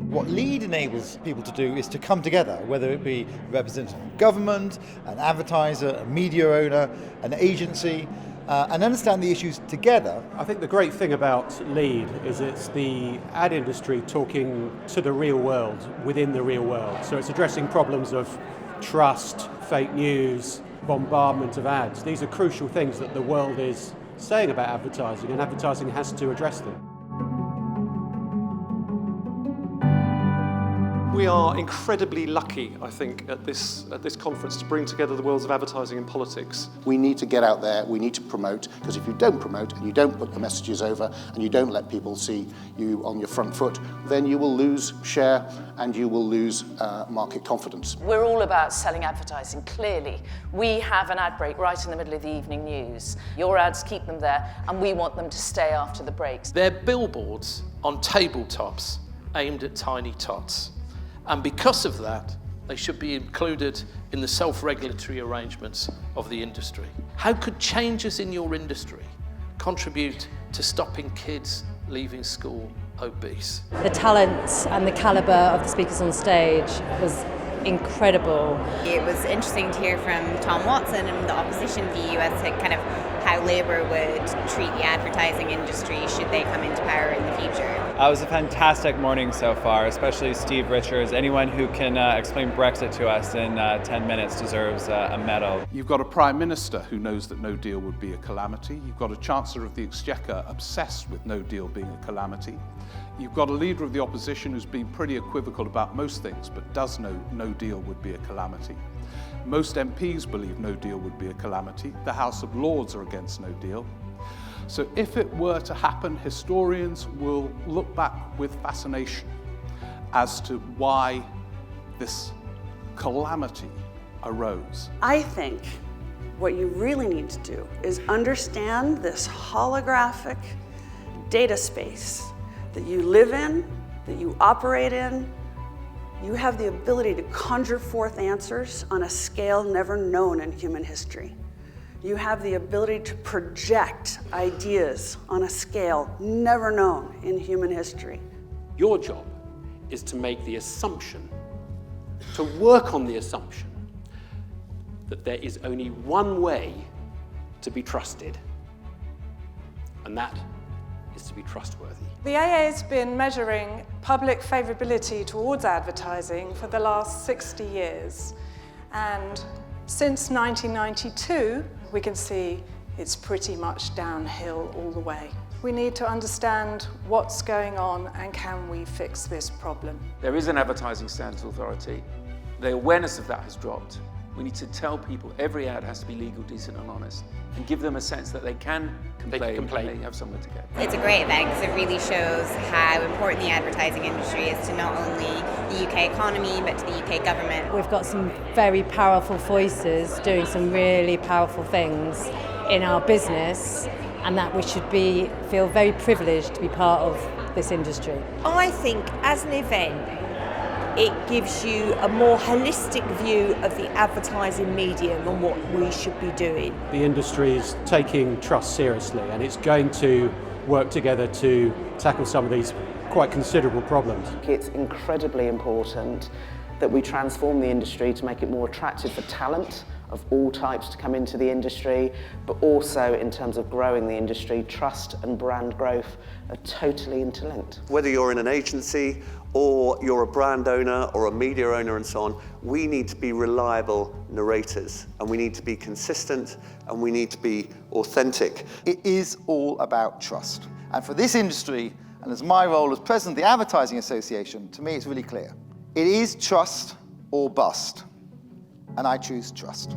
What LEAD enables people to do is to come together, whether it be a representative of government, an advertiser, a media owner, an agency, and understand the issues together. I think the great thing about LEAD is it's the ad industry talking to the real world, within the real world. So it's addressing problems of trust, fake news, bombardment of ads. These are crucial things that the world is saying about advertising, and advertising has to address them. We are incredibly lucky, I think, at this conference to bring together the worlds of advertising and politics. We need to get out there, we need to promote, because if you don't promote and you don't put the messages over and you don't let people see you on your front foot, then you will lose share and you will lose market confidence. We're all about selling advertising, clearly. We have an ad break right in the middle of the evening news. Your ads keep them there, and we want them to stay after the breaks. They're billboards on tabletops aimed at tiny tots. And because of that, they should be included in the self-regulatory arrangements of the industry. How could changes in your industry contribute to stopping kids leaving school obese? The talent and the calibre of the speakers on stage was incredible. It was interesting to hear from Tom Watson and the opposition view as to kind of how Labour would treat the advertising industry should they come into power in the future. It was a fantastic morning so far, especially Steve Richards. Anyone who can explain Brexit to us in 10 minutes deserves a medal. You've got a Prime Minister who knows that no deal would be a calamity. You've got a Chancellor of the Exchequer obsessed with no deal being a calamity. You've got a Leader of the Opposition who's been pretty equivocal about most things, but does know no deal would be a calamity. Most MPs believe no deal would be a calamity. The House of Lords are against no deal. So if it were to happen, historians will look back with fascination as to why this calamity arose. I think what you really need to do is understand this holographic data space that you live in, that you operate in. You have the ability to conjure forth answers on a scale never known in human history. You have the ability to project ideas on a scale never known in human history. Your job is to make the assumption, to work on the assumption that there is only one way to be trusted, and that is to be trustworthy. The AA has been measuring public favourability towards advertising for the last 60 years. And since 1992, we can see it's pretty much downhill all the way. We need to understand what's going on and can we fix this problem. There is an advertising standards authority. The awareness of that has dropped. We need to tell people every ad has to be legal, decent and honest, and give them a sense that they can complain and they have somewhere to go. It's a great event because it really shows how important the advertising industry is to not only the UK economy but to the UK government. We've got some very powerful voices doing some really powerful things in our business, and that we should feel very privileged to be part of this industry. I think as an event, it gives you a more holistic view of the advertising medium and what we should be doing. The industry is taking trust seriously, and it's going to work together to tackle some of these quite considerable problems. It's incredibly important that we transform the industry to make it more attractive for talent of all types to come into the industry, but also in terms of growing the industry, trust and brand growth are totally interlinked. Whether you're in an agency or you're a brand owner or a media owner and so on, we need to be reliable narrators, and we need to be consistent, and we need to be authentic. It is all about trust. And for this industry, and as my role as president of the Advertising Association, to me it's really clear. It is trust or bust, and I choose trust.